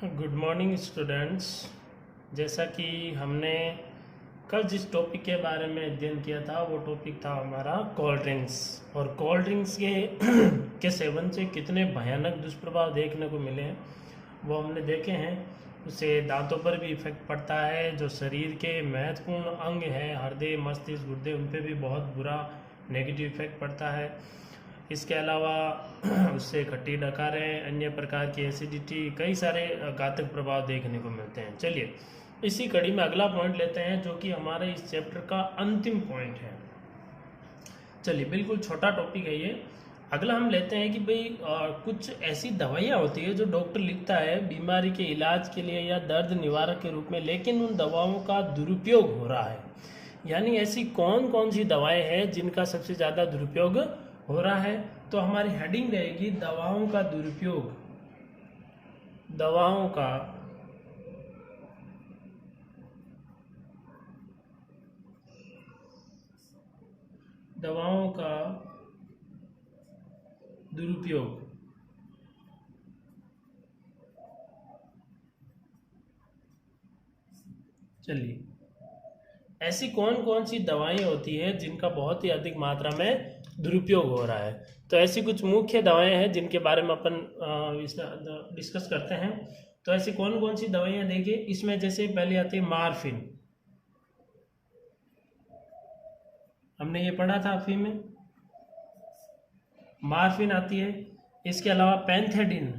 Good morning students. जैसा कि हमने कल जिस टॉपिक के बारे में अध्ययन किया था वो टॉपिक था हमारा कोल्ड ड्रिंक्स। और कोल्ड ड्रिंक्स के के सेवन से कितने भयानक दुष्प्रभाव देखने को मिले हैं वो हमने देखे हैं। उससे दांतों पर भी इफेक्ट पड़ता है, जो शरीर के महत्वपूर्ण अंग हैं हृदय, मस्तिष्क, गुर्दे, उन पर भी बहुत बुरा नेगेटिव इफेक्ट पड़ता है। इसके अलावा उससे खट्टी डकारें, अन्य प्रकार की एसिडिटी, कई सारे घातक प्रभाव देखने को मिलते हैं। चलिए इसी कड़ी में अगला पॉइंट लेते हैं जो कि हमारे इस चैप्टर का अंतिम पॉइंट है। चलिए बिल्कुल छोटा टॉपिक है ये। अगला हम लेते हैं कि भाई कुछ ऐसी दवाइयाँ होती है जो डॉक्टर लिखता है बीमारी के इलाज के लिए या दर्द निवारक के रूप में, लेकिन उन दवाओं का दुरुपयोग हो रहा है। यानी ऐसी कौन कौन सी दवाएं हैं जिनका सबसे ज़्यादा दुरुपयोग हो रहा है। तो हमारी हेडिंग रहेगी दवाओं का दुरुपयोग। दवाओं का दुरुपयोग। चलिए ऐसी कौन कौन सी दवाएं होती हैं जिनका बहुत ही अधिक मात्रा में दुरुपयोग हो रहा है। तो ऐसी कुछ मुख्य दवाएं हैं जिनके बारे में अपन डिस्कस करते हैं। तो ऐसी कौन कौन सी दवाइयां देखिए, इसमें जैसे पहले आती है मार्फिन। हमने ये पढ़ा था अफीम में, मार्फिन आती है। इसके अलावा पैंथेडिन,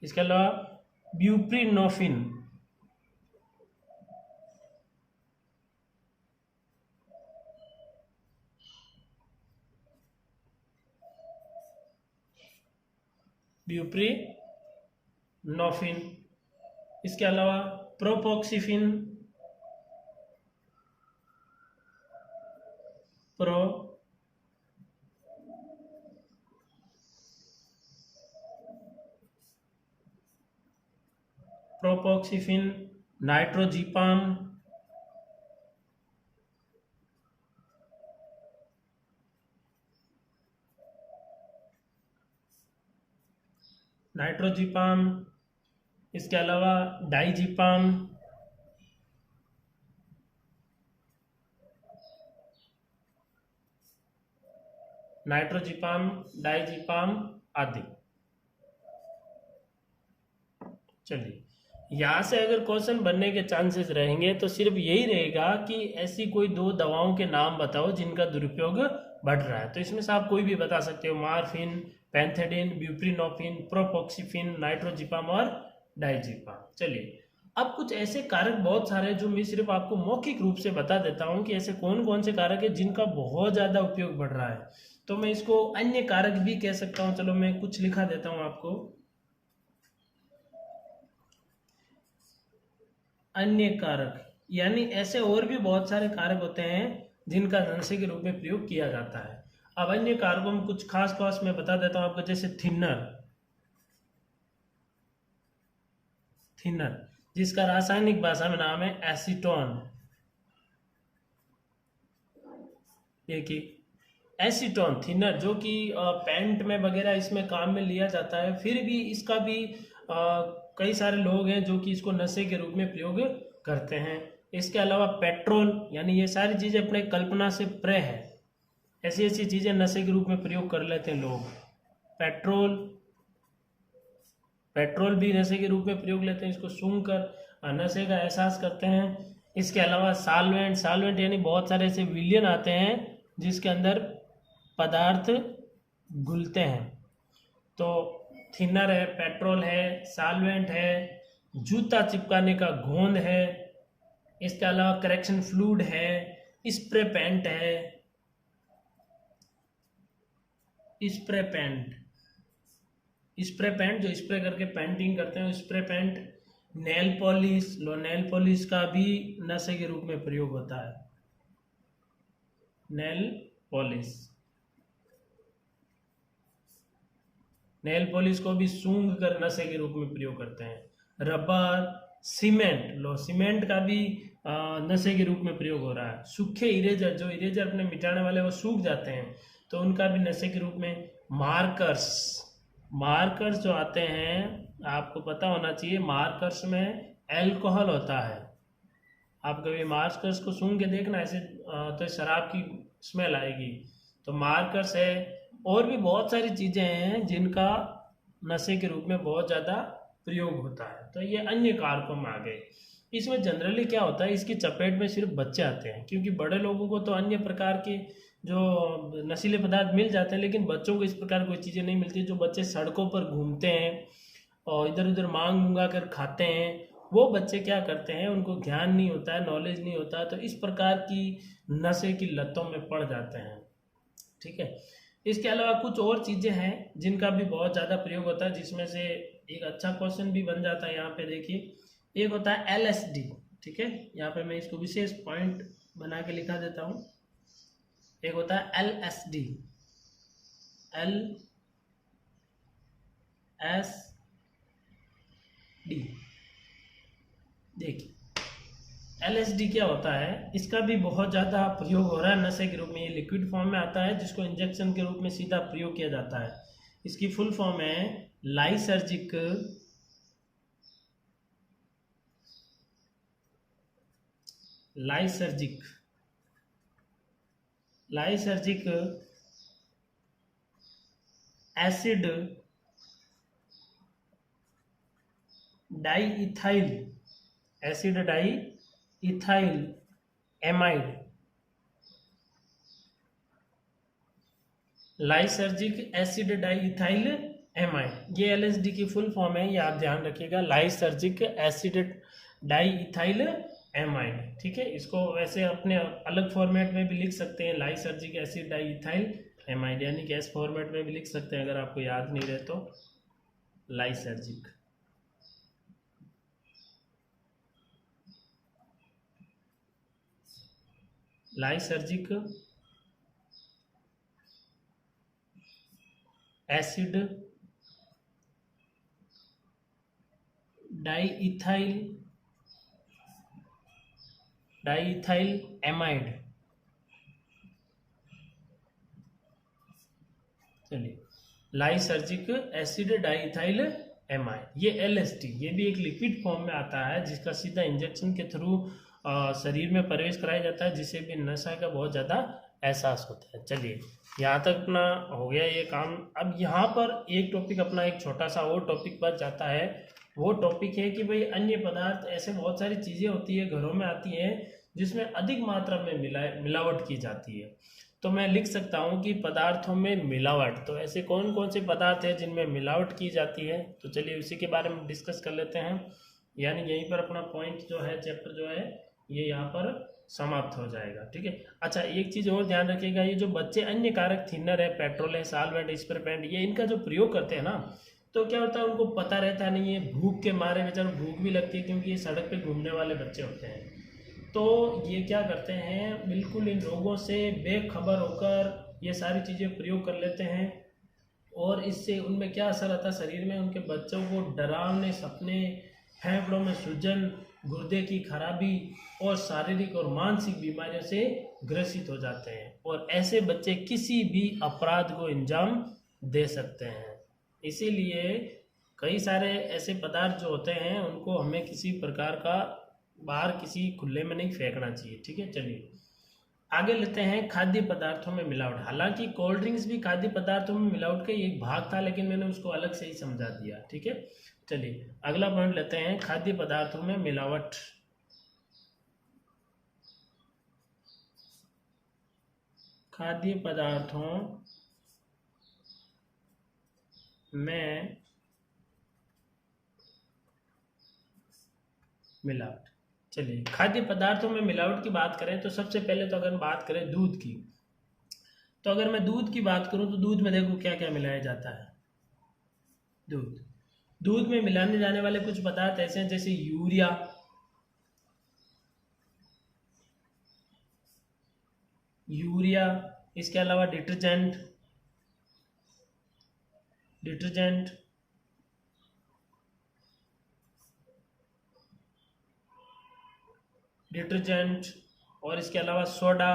इसके अलावा ब्यूप्रीनोफिन, इसके अलावा प्रोपोक्सिफिन, नाइट्रोजीपाम, इसके अलावा डाइजीपाम, डाइजीपाम आदि। चलिए यहाँ से अगर क्वेश्चन बनने के चांसेस रहेंगे तो सिर्फ यही रहेगा कि ऐसी कोई दो दवाओं के नाम बताओ जिनका दुरुपयोग बढ़ रहा है। तो इसमें से आप कोई भी बता सकते हो, मार्फिन, पैंथेडिन, ब्यूप्रीनोफिन, प्रोपोक्सिफिन, नाइट्रोजीपाम और डाइजीपाम। चलिए अब कुछ ऐसे कारक बहुत सारे हैं जो मैं सिर्फ आपको मौखिक रूप से बता देता हूँ कि ऐसे कौन कौन से कारक है जिनका बहुत ज़्यादा उपयोग बढ़ रहा है। तो मैं इसको अन्य कारक भी कह सकता हूँ। चलो मैं कुछ लिखा देता हूँ आपको, अन्य कारक। यानी ऐसे और भी बहुत सारे कारक होते हैं जिनका नशे के रूप में प्रयोग किया जाता है। अब अन्य कारकों में कुछ खास खास मैं बता देता हूं आपको, जैसे थिनर जिसका रासायनिक भाषा में नाम है एसीटोन। देखिए एसीटोन थिनर जो कि पेंट में वगैरह इसमें काम में लिया जाता है, फिर भी इसका भी कई सारे लोग हैं जो कि इसको नशे के रूप में प्रयोग करते हैं। इसके अलावा पेट्रोल, यानी ये सारी चीज़ें अपने कल्पना से परे है, ऐसी ऐसी चीज़ें नशे के रूप में प्रयोग कर लेते हैं लोग। पेट्रोल भी नशे के रूप में प्रयोग लेते हैं, इसको सूंघ कर नशे का एहसास करते हैं। इसके अलावा साल्वेंट यानी बहुत सारे ऐसे विलियन आते हैं जिसके अंदर पदार्थ घुलते हैं। तो थिनर है, पेट्रोल है, साल्वेंट है, जूता चिपकाने का गोंद है, इसके अलावा करेक्शन फ्लूइड है, स्प्रे पेंट है, स्प्रे पेंट जो स्प्रे करके पेंटिंग करते हैं, स्प्रे पेंट, नेल पॉलिश का भी नशे के रूप में प्रयोग होता है। नेल पॉलिश को भी सूंघ कर नशे के रूप में प्रयोग करते हैं। रबर, सीमेंट का भी नशे के रूप में प्रयोग हो रहा है। सूखे इरेजर, जो इरेजर अपने मिटाने वाले वो सूख जाते हैं तो उनका भी नशे के रूप में। मार्कर्स, मार्कर्स जो आते हैं आपको पता होना चाहिए, मार्कर्स में एल्कोहल होता है। आप कभी मार्कर्स को सूंघ के देखना ऐसे तो शराब की स्मेल आएगी। तो मार्कर्स है, और भी बहुत सारी चीज़ें हैं जिनका नशे के रूप में बहुत ज़्यादा प्रयोग होता है। तो ये अन्य कारकों में आ गए। इसमें जनरली क्या होता है, इसकी चपेट में सिर्फ बच्चे आते हैं, क्योंकि बड़े लोगों को तो अन्य प्रकार के जो नशीले पदार्थ मिल जाते हैं, लेकिन बच्चों को इस प्रकार कोई चीज़ें नहीं मिलती। जो बच्चे सड़कों पर घूमते हैं और इधर उधर मांग मुंगा कर खाते हैं, वो बच्चे क्या करते हैं, उनको ज्ञान नहीं होता है, नॉलेज नहीं होता है, तो इस प्रकार की नशे की लतों में पड़ जाते हैं। ठीक है। इसके अलावा कुछ और चीज़ें हैं जिनका भी बहुत ज़्यादा प्रयोग होता है, जिसमें से एक अच्छा क्वेश्चन भी बन जाता है। यहाँ पे देखिए, एक होता है LSD। ठीक है, यहाँ पे मैं इसको विशेष पॉइंट बना के लिखा देता हूँ। एक होता है LSD, LSD। देखिए LSD क्या होता है, इसका भी बहुत ज़्यादा प्रयोग हो रहा है नशे के रूप में। ये लिक्विड फॉर्म में आता है, जिसको इंजेक्शन के रूप में सीधा प्रयोग किया जाता है। इसकी फुल फॉर्म है lysergic lysergic lysergic acid diethyl acid diethyl amide. Lysergic acid diethyl amide, ये LSD की फुल फॉर्म है, ये आप ध्यान रखिएगा, लाइसर्जिक एसिड डाईइथाइल एमाइड। ठीक है, इसको वैसे अपने अलग फॉर्मेट में भी लिख सकते हैं, लाइसर्जिक एसिड डाईइथाइल एमाइड, यानी कि एस फॉर्मेट में भी लिख सकते हैं अगर आपको याद नहीं रहे तो। Lysergic lysergic acid diethyl amide. चलिए, लाइसर्जिक एसिड डाईइथाइल एमाइड, ये LSD, ये भी एक लिक्विड फॉर्म में आता है, जिसका सीधा इंजेक्शन के थ्रू शरीर में प्रवेश कराया जाता है, जिससे भी नशा का बहुत ज़्यादा एहसास होता है। चलिए, यहाँ तक अपना हो गया ये काम। अब यहाँ पर एक टॉपिक अपना, एक छोटा सा और टॉपिक बच जाता है। वो टॉपिक है कि भाई अन्य पदार्थ, ऐसे बहुत सारी चीज़ें होती है घरों में आती हैं जिसमें अधिक मात्रा में मिलावट की जाती है। तो मैं लिख सकता हूँ कि पदार्थों में मिलावट। तो ऐसे कौन कौन से पदार्थ हैं जिनमें मिलावट की जाती है, तो चलिए उसी के बारे में डिस्कस कर लेते हैं। यानी यहीं पर अपना पॉइंट जो है, चैप्टर जो है, ये यहाँ पर समाप्त हो जाएगा। ठीक है। अच्छा, एक चीज़ और ध्यान रखिएगा, ये जो बच्चे अन्य कारक थिनर है, पेट्रोल है, साल्वेंट, स्प्रे, ये इनका जो प्रयोग करते हैं ना, तो क्या होता है, उनको पता रहता नहीं है, भूख के मारे बेचारों, भूख भी लगती है क्योंकि ये सड़क पे घूमने वाले बच्चे होते हैं। तो ये क्या करते हैं, बिल्कुल इन रोगों से बेखबर होकर ये सारी चीज़ें प्रयोग कर लेते हैं, और इससे उनमें क्या असर आता है शरीर में, उनके बच्चों को डरावने सपने, फेफड़ों में सूजन, गुर्दे की खराबी और शारीरिक और मानसिक बीमारियों से ग्रसित हो जाते हैं, और ऐसे बच्चे किसी भी अपराध को अंजाम दे सकते हैं। इसीलिए कई सारे ऐसे पदार्थ जो होते हैं उनको हमें किसी प्रकार का बाहर किसी खुले में नहीं फेंकना चाहिए। ठीक है। चलिए आगे लेते हैं, खाद्य पदार्थों में मिलावट। हालांकि कोल्ड ड्रिंक्स भी खाद्य पदार्थों में मिलावट का एक भाग था, लेकिन मैंने उसको अलग से ही समझा दिया। ठीक है। चलिए अगला पॉइंट लेते हैं, खाद्य पदार्थों में मिलावट। खाद्य पदार्थों में मिलावट। चलिए, खाद्य पदार्थों में मिलावट की बात करें तो सबसे पहले तो अगर बात करें दूध की, तो अगर मैं दूध की बात करूं तो दूध में देखो क्या क्या मिलाया जाता है। दूध में मिलाने जाने वाले कुछ पदार्थ ऐसे हैं जैसे यूरिया, इसके अलावा डिटर्जेंट, डिटर्जेंट, और इसके अलावा soda,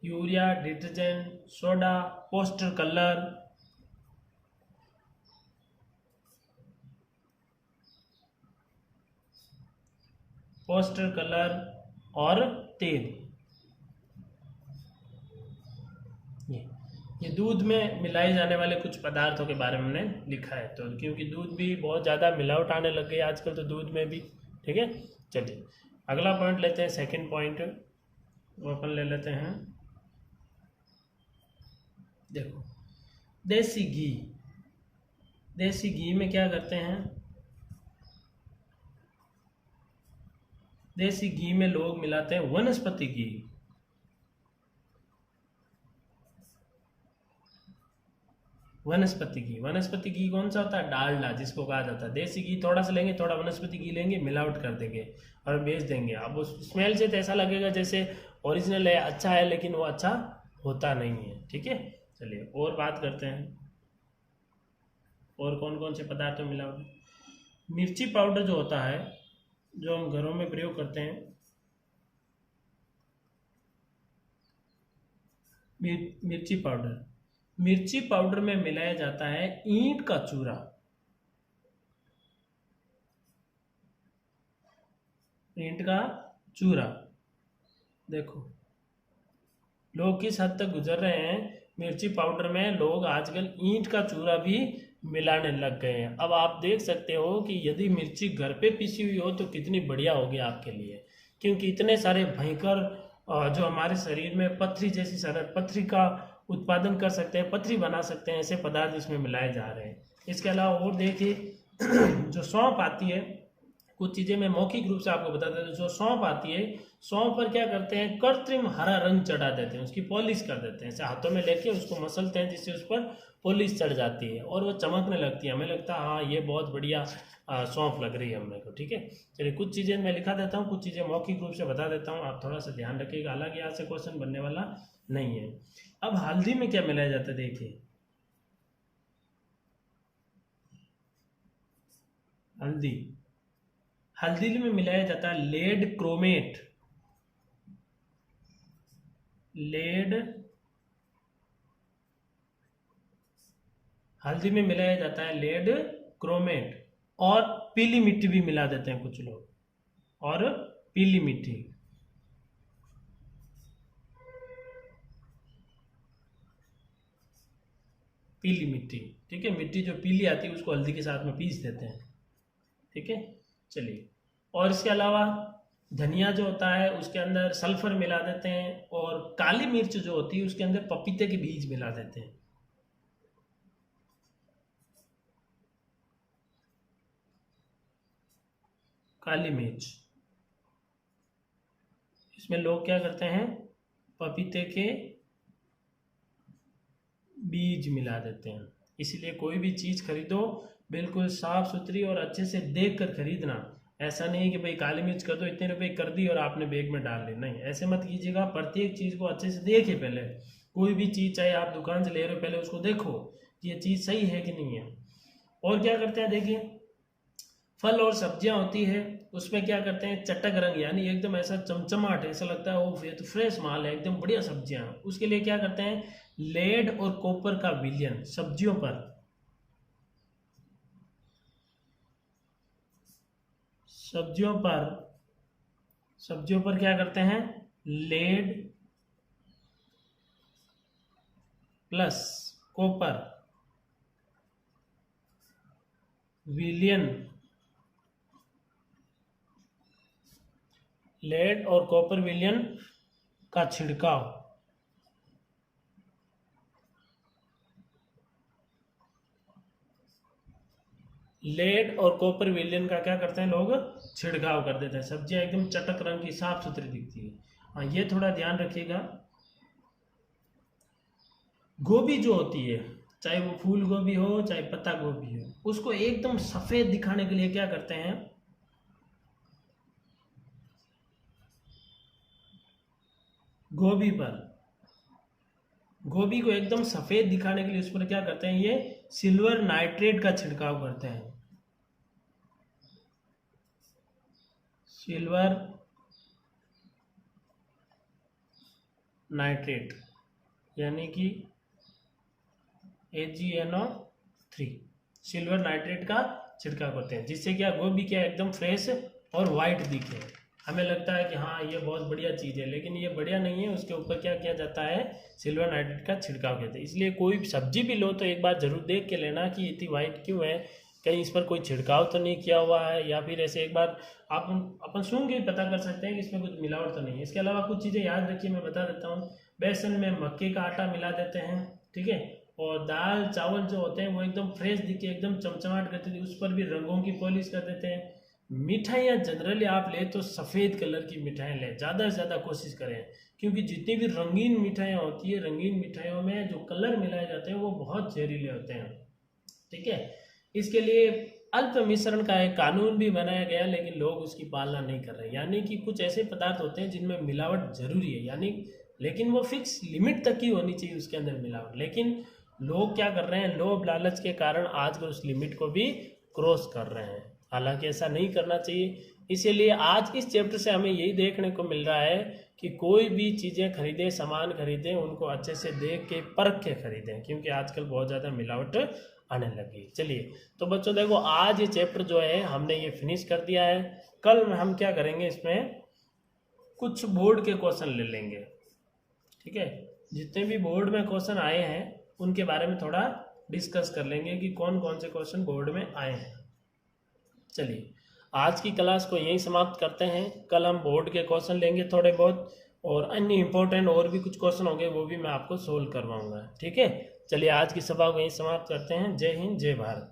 urea, detergent, soda, poster colour, poster colour और तेल। ये दूध में मिलाए जाने वाले कुछ पदार्थों के बारे में हमने लिखा है। तो क्योंकि दूध भी बहुत ज़्यादा मिलावट आने लग गई आजकल तो दूध में भी, ठीक है। चलिए अगला पॉइंट लेते हैं, सेकंड पॉइंट वो अपन ले लेते हैं। देखो देसी घी, देसी घी में क्या करते हैं, देसी घी में लोग मिलाते हैं वनस्पति घी। वनस्पति घी, वनस्पति घी कौन सा होता है, डालडा जिसको कहा जाता है। देसी घी थोड़ा सा लेंगे, थोड़ा वनस्पति घी लेंगे, मिलावट कर देंगे और बेच देंगे। अब उस स्मेल से तो ऐसा लगेगा जैसे ओरिजिनल है, अच्छा है, लेकिन वो अच्छा होता नहीं है, ठीक है। चलिए और बात करते हैं, और कौन कौन से पदार्थ में मिलावट। मिर्ची पाउडर जो होता है, जो हम घरों में प्रयोग करते हैं, मिर्ची पाउडर, मिर्ची पाउडर में मिलाया जाता है ईंट का चूरा। ईंट का चूरा, देखो लोग किस हद तक गुजर रहे हैं। मिर्ची पाउडर में लोग आजकल ईंट का चूरा भी मिलाने लग गए हैं। अब आप देख सकते हो कि यदि मिर्ची घर पे पीसी हुई हो तो कितनी बढ़िया होगी आपके लिए, क्योंकि इतने सारे भयंकर जो हमारे शरीर में पथरी जैसी पथरी का उत्पादन कर सकते हैं, पथरी बना सकते हैं, ऐसे पदार्थ इसमें मिलाए जा रहे हैं। इसके अलावा और देखिए जो सौंफ आती है, कुछ चीज़ें मैं मौखिक रूप से आपको बता देता हूँ। जो सौंफ आती है, सौंफ पर क्या करते हैं, कृत्रिम हरा रंग चढ़ा देते हैं, उसकी पॉलिश कर देते हैं, ऐसे हाथों में लेके उसको मसलते हैं जिससे उस पर पॉलिश चढ़ जाती है और वो चमकने लगती है। हमें लगता है हाँ ये बहुत बढ़िया सौंफ लग रही है हमने को, ठीक है। चलिए कुछ चीज़ें मैं लिखा देता हूँ, कुछ चीज़ें मौखिक रूप से बता देता हूँ, आप थोड़ा सा ध्यान रखिएगा, हालांकि यहाँ से क्वेश्चन बनने वाला नहीं है। अब हल्दी में क्या मिलाया जाता है, देखिए हल्दी, हल्दी में मिलाया जाता है लेड क्रोमेट, लेड, हल्दी में मिलाया जाता है लेड क्रोमेट, और पीली मिट्टी भी मिला देते हैं कुछ लोग, और पीली मिट्टी, पीली मिट्टी, ठीक है। मिट्टी जो पीली आती है उसको हल्दी के साथ में पीस देते हैं, ठीक है। चलिए और इसके अलावा धनिया जो होता है उसके अंदर सल्फर मिला देते हैं, और काली मिर्च जो होती है उसके अंदर पपीते के बीज मिला देते हैं। काली मिर्च, इसमें लोग क्या करते हैं, पपीते के बीज मिला देते हैं। इसलिए कोई भी चीज़ खरीदो बिल्कुल साफ सुथरी और अच्छे से देख कर खरीदना। ऐसा नहीं कि भाई काली मिर्च कर दो, इतने रुपए कर दी और आपने बैग में डाल ली, नहीं ऐसे मत कीजिएगा। प्रत्येक चीज़ को अच्छे से देखिए पहले, कोई भी चीज़ चाहे आप दुकान से ले रहे हो पहले उसको देखो कि ये चीज़ सही है कि नहीं है। और क्या करते हैं, देखिए फल और सब्जियां होती है उसमें क्या करते हैं, चटक रंग, यानी एकदम ऐसा चमचमाट, ऐसा लगता है वो ये तो फ्रेश माल है, एकदम बढ़िया सब्जियां। उसके लिए क्या करते हैं, लेड और कॉपर का विलयन सब्जियों पर, सब्जियों पर, सब्जियों पर क्या करते हैं, लेड प्लस कॉपर विलयन, लेड और कॉपर विलयन का छिड़काव, लेड और कॉपर विलयन का क्या करते हैं लोग, छिड़काव कर देते हैं। सब्जियां एकदम चटक रंग की साफ सुथरी दिखती है। हाँ ये थोड़ा ध्यान रखिएगा। गोभी जो होती है, चाहे वो फूल गोभी हो चाहे पत्ता गोभी हो, उसको एकदम सफेद दिखाने के लिए क्या करते हैं, गोभी पर, गोभी को एकदम सफेद दिखाने के लिए उस पर क्या करते हैं, ये सिल्वर नाइट्रेट का छिड़काव करते हैं। सिल्वर नाइट्रेट यानी कि AgNO3 सिल्वर नाइट्रेट का छिड़काव करते हैं, जिससे क्या गोभी क्या एकदम फ्रेश और वाइट दिखे। हमें लगता है कि हाँ ये बहुत बढ़िया चीज़ है, लेकिन ये बढ़िया नहीं है। उसके ऊपर क्या किया जाता है, सिल्वर नाइट्रेट का छिड़काव किया जाता है। इसलिए कोई भी सब्जी भी लो तो एक बार जरूर देख के लेना कि इतनी वाइट क्यों है, कहीं इस पर कोई छिड़काव तो नहीं किया हुआ है, या फिर ऐसे एक बार आप अपन सूंघ के पता कर सकते हैं कि इसमें कुछ मिलावट तो नहीं है। इसके अलावा कुछ चीज़ें याद रखिए, मैं बता देता हूँ। बेसन में मक्के का आटा मिला देते हैं, ठीक है। और दाल चावल जो होते हैं वो एकदम फ्रेश दिखे, एकदम चमचमाट करते थे, उस पर भी रंगों की पॉलिश कर देते हैं। मिठाइयाँ जनरली आप ले तो सफ़ेद कलर की मिठाई लें, ज़्यादा से ज़्यादा कोशिश करें, क्योंकि जितनी भी रंगीन मिठाइयाँ होती है, रंगीन मिठाइयों में जो कलर मिलाए जाते हैं वो बहुत जहरीले होते हैं, ठीक है। इसके लिए अल्प मिश्रण का एक कानून भी बनाया गया, लेकिन लोग उसकी पालना नहीं कर रहे। यानी कि कुछ ऐसे पदार्थ होते हैं जिनमें मिलावट जरूरी है, यानी लेकिन वो फिक्स लिमिट तक ही होनी चाहिए उसके अंदर मिलावट, लेकिन लोग क्या कर रहे हैं, लोभ लालच के कारण आजकल उस लिमिट को भी क्रॉस कर रहे हैं। हालांकि ऐसा नहीं करना चाहिए। इसीलिए आज इस चैप्टर से हमें यही देखने को मिल रहा है कि कोई भी चीज़ें खरीदें, सामान खरीदें, उनको अच्छे से देख के परख के खरीदें, क्योंकि आजकल बहुत ज़्यादा मिलावट आने लगी। चलिए तो बच्चों देखो, आज ये चैप्टर जो है हमने ये फिनिश कर दिया है। कल हम क्या करेंगे, इसमें कुछ बोर्ड के क्वेश्चन ले लेंगे, ठीक है। जितने भी बोर्ड में क्वेश्चन आए हैं उनके बारे में थोड़ा डिस्कस कर लेंगे कि कौन कौन से क्वेश्चन बोर्ड में आए हैं। चलिए आज की क्लास को यहीं समाप्त करते हैं। कल हम बोर्ड के क्वेश्चन लेंगे थोड़े बहुत, और अन्य इंपॉर्टेंट और भी कुछ क्वेश्चन होंगे वो भी मैं आपको सोल्व करवाऊंगा, ठीक है। चलिए आज की सभा को यहीं समाप्त करते हैं। जय हिंद, जय भारत।